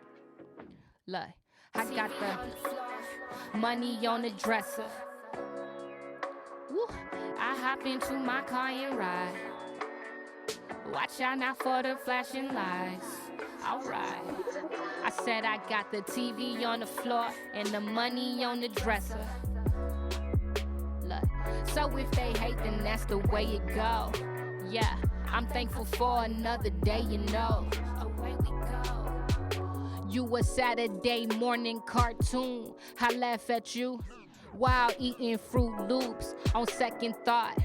Speaker 4: Look, I got the money on the dresser. Woo. I hop into my car and ride. Watch out now for the flashing lights. Alright. I said I got the TV on the floor and the money on the dresser. Look, so if they hate, then that's the way it go. Yeah, I'm thankful for another day, you know. Away we go. You a Saturday morning cartoon. I laugh at you while eating Fruit Loops. On second thought,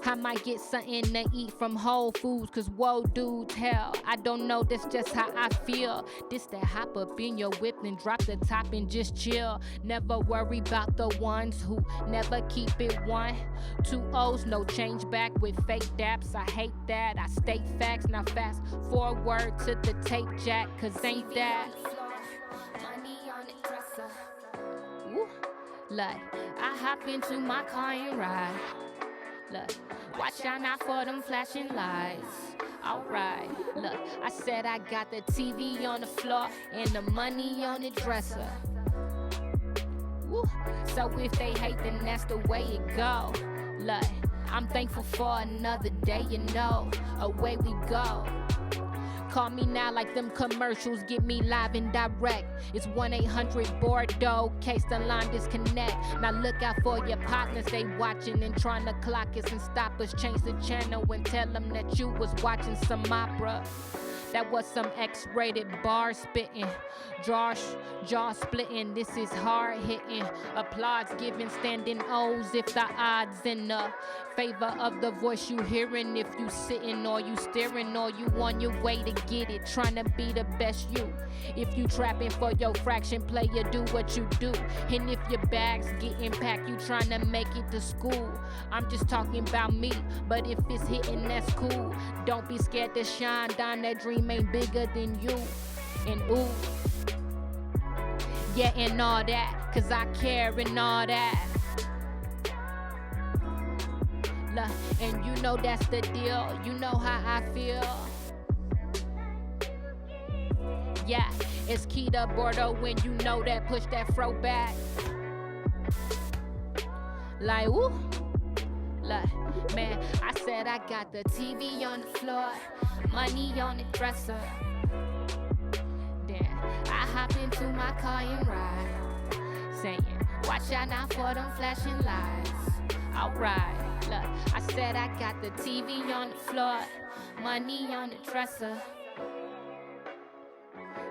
Speaker 4: I might get something to eat from Whole Foods, cause whoa dudes, hell, I don't know, that's just how I feel. This that hop up in your whip and drop the top and just chill. Never worry about the ones who never keep it 1. 2 O's, no change back with fake daps. I hate that, I state facts. Now fast forward to the tape jack, cause ain't that money on the dresser. Woo. Look, I hop into my car and ride. Look, watch out now for them flashing lights. Alright, look, I said I got the TV on the floor and the money on the dresser. Woo. So if they hate, then that's the way it go. Look, I'm thankful for another day, you know. Away we go. Call me now like them commercials, get me live and direct. It's 1-800-BORDEAUX, case the line disconnect. Now look out for your partners, they watching and trying to clock us and stop us. Change the channel and tell them that you was watching some opera. That was some X-rated bar spitting, jaw splitting. This is hard hitting. Applause given, standing O's if the odds in the favor of the voice you hearing. If you sitting or you staring or you on your way to get it, trying to be the best you. If you trapping for your fraction, player, do what you do. And if your bags getting packed, you trying to make it to school. I'm just talking about me, but if it's hitting, that's cool. Don't be scared to shine, down that dream ain't bigger than you. And ooh, yeah, and all that, cause I care and all that. Look, and you know that's the deal, you know how I feel. Yeah, it's Kieda, Bordeaux, when you know that, push that fro back. Like, ooh. Look, man, I said I got the TV on the floor, money on the dresser. Then I hop into my car and ride, saying, watch out now for them flashing lights. Alright, look, I said I got the TV on the floor, money on the dresser.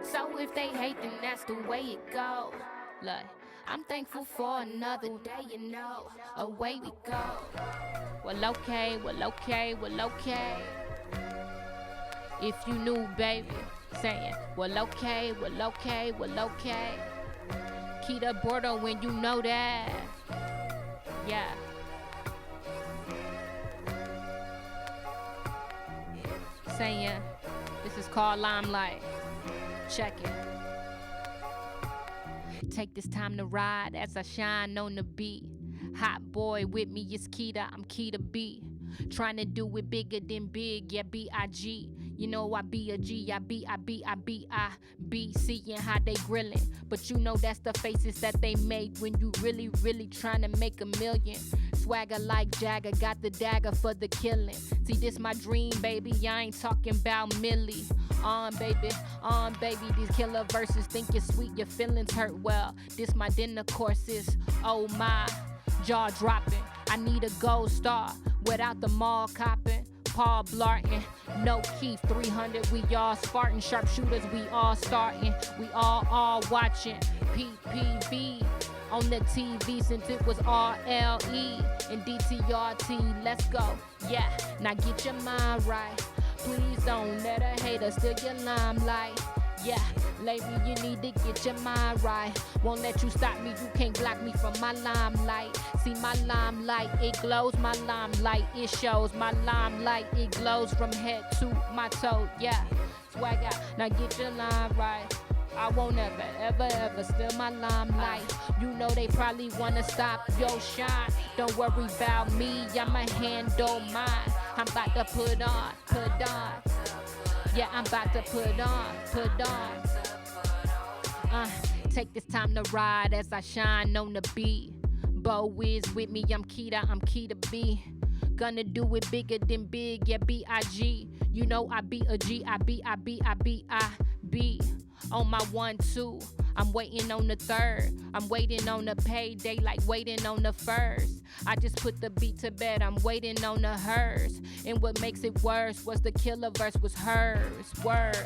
Speaker 4: So if they hate, then that's the way it go. Look, I'm thankful for another day, you know. Away we go. Well, okay, well, okay, well, okay. If you knew, baby, saying, well, okay, well, okay, well, okay. Kieda, Bordeaux, when you know that. Yeah. Saying, this is called Limelight. Check it. Take this time to ride as I shine on the beat. Hot boy with me is Kieda, I'm Kieda B. Trying to do it bigger than big, yeah, B-I-G. You know I be a G, I be seeing how they grillin'. But you know that's the faces that they make when you really, really trying to make a million. Swagger like Jagger, got the dagger for the killing. See, this my dream, baby, I ain't talking about Millie. On baby, these killer verses think you're sweet, your feelings hurt. Well, this my dinner courses, oh my, jaw dropping. I need a gold star without the mall copping. Paul Blartin, no Keith 300, we all Spartan sharpshooters, we all starting, we all watching PPV on the TV since it was RLE and DTRT. Let's go, yeah, now get your mind right. Please don't let a hater steal your limelight. Yeah, lady, you need to get your mind right. Won't let you stop me, you can't block me from my limelight. See my limelight, it glows, my limelight, it shows. My limelight, it glows from head to my toe, yeah. Swag out, now get your line right. I won't ever steal my limelight. You know they probably wanna stop your shine. Don't worry about me, I'ma handle mine. I'm about to put on. Yeah, I'm about to put on. Take this time to ride as I shine on the beat. Bo Wiz with me, I'm Kieda, I'm Kieda B. Gonna do it bigger than big, yeah, B-I-G. You know I be a G, I be on my 1-2. I'm waiting on the third. I'm waiting on the payday like waiting on the first. I just put the beat to bed, I'm waiting on the hers. And what makes it worse was the killer verse was hers. Word,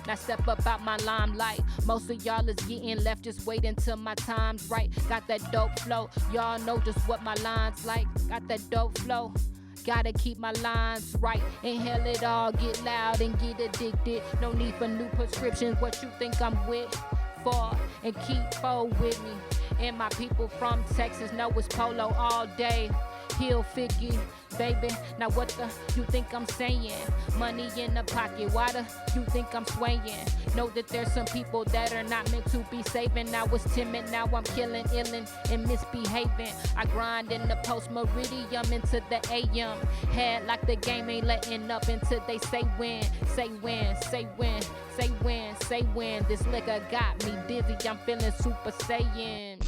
Speaker 4: now step up out my limelight. Most of y'all is getting left, just waiting till my time's right. Got that dope flow, y'all know just what my line's like. Got that dope flow. Gotta keep my lines right. Inhale it all, get loud and get addicted. No need for new prescriptions. What you think I'm with for? And keep forward with me. And my people from Texas know it's polo all day. Heel figure, baby. Now what the you think I'm saying? Money in the pocket, why the you think I'm swaying? Know that there's some people that are not meant to be saving. I was timid, now I'm killing, illin', and misbehaving. I grind in the post meridium into the AM. Head like the game ain't letting up until they say when, say when, say when, say when, say when. This liquor got me dizzy, I'm feeling super saiyan.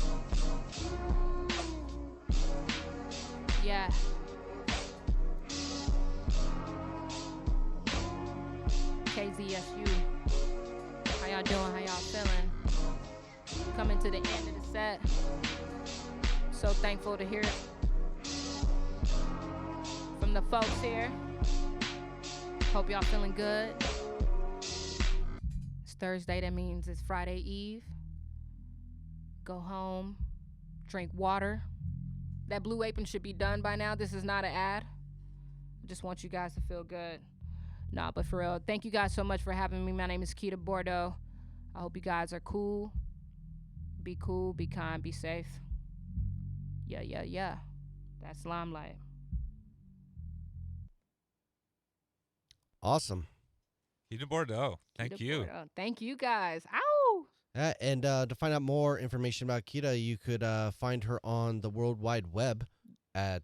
Speaker 4: Yeah. KZSU. How y'all doing? How y'all feeling? Coming to the end of the set. So thankful to hear it from the folks here. Hope y'all feeling good. It's Thursday, that means it's Friday Eve. Go home, drink water. That Blue Apron should be done by now. This is not an ad. I just want you guys to feel good. Nah, but for real, thank you guys so much for having me. My name is Kieda Bordeaux. I hope you guys are cool. Be cool, be kind, be safe. Yeah. That's Limelight.
Speaker 2: Awesome.
Speaker 3: Kieda Bordeaux. Thank you.
Speaker 4: Bordeaux. Thank you guys. Ow!
Speaker 2: And to find out more information about Kieda, you could find her on the World Wide Web at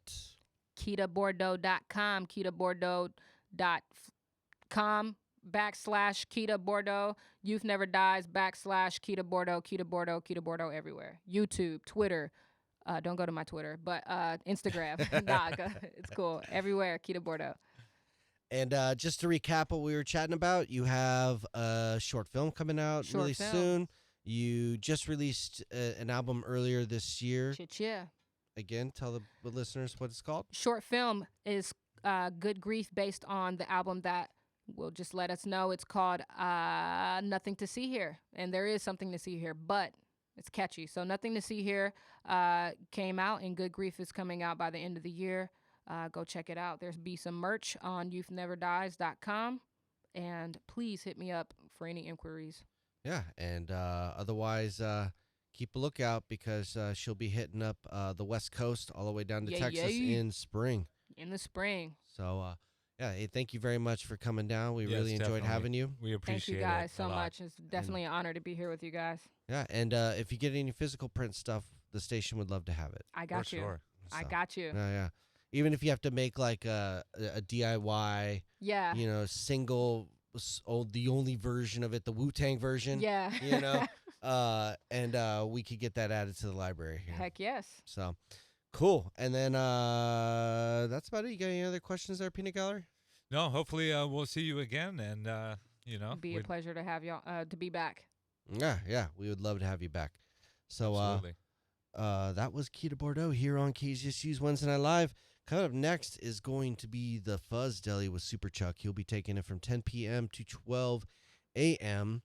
Speaker 4: KedaBordeaux.com, KedaBordeaux.com /Kieda Bordeaux. Youth Never Dies /Kieda Bordeaux, Kieda Bordeaux, Kieda Bordeaux everywhere. YouTube, Twitter. Don't go to my Twitter, but Instagram. It's cool. Everywhere, Kieda Bordeaux.
Speaker 2: And just to recap what we were chatting about, you have a short film coming out really soon. You just released an album earlier this year.
Speaker 4: Yeah.
Speaker 2: Again, tell the listeners what it's called.
Speaker 4: Short film is Good Grief, based on the album that will just let us know. It's called Nothing to See Here. And there is something to see here, but it's catchy. So Nothing to See Here came out, and Good Grief is coming out by the end of the year. Go check it out. There's be some merch on youthneverddies.com. And please hit me up for any inquiries.
Speaker 2: Yeah, and otherwise, keep a lookout because she'll be hitting up the West Coast all the way down to Texas in spring.
Speaker 4: In the spring.
Speaker 2: So, hey, thank you very much for coming down. We really enjoyed having you.
Speaker 3: We appreciate it.
Speaker 4: Thank you guys so much. It's definitely an honor to be here with you guys.
Speaker 2: Yeah, and if you get any physical print stuff, the station would love to have it.
Speaker 4: I got you.
Speaker 3: Sure.
Speaker 2: So,
Speaker 4: I got you.
Speaker 2: Yeah. Even if you have to make like a DIY, single, the only version of it, the Wu-Tang version.
Speaker 4: Yeah.
Speaker 2: And we could get that added to the library here.
Speaker 4: Heck yes.
Speaker 2: So, cool. And then that's about it. You got any other questions there, Peanut Gallery?
Speaker 3: No, hopefully we'll see you again, and
Speaker 4: It'd be a pleasure to have y'all to be back.
Speaker 2: Yeah, we would love to have you back. So,
Speaker 3: absolutely.
Speaker 2: That was Kieda Bordeaux here on KZSU's Wednesday Night Live. Coming up next is going to be the Fuzz Deli with Super Chuck. He'll be taking it from 10 p.m. to 12 a.m.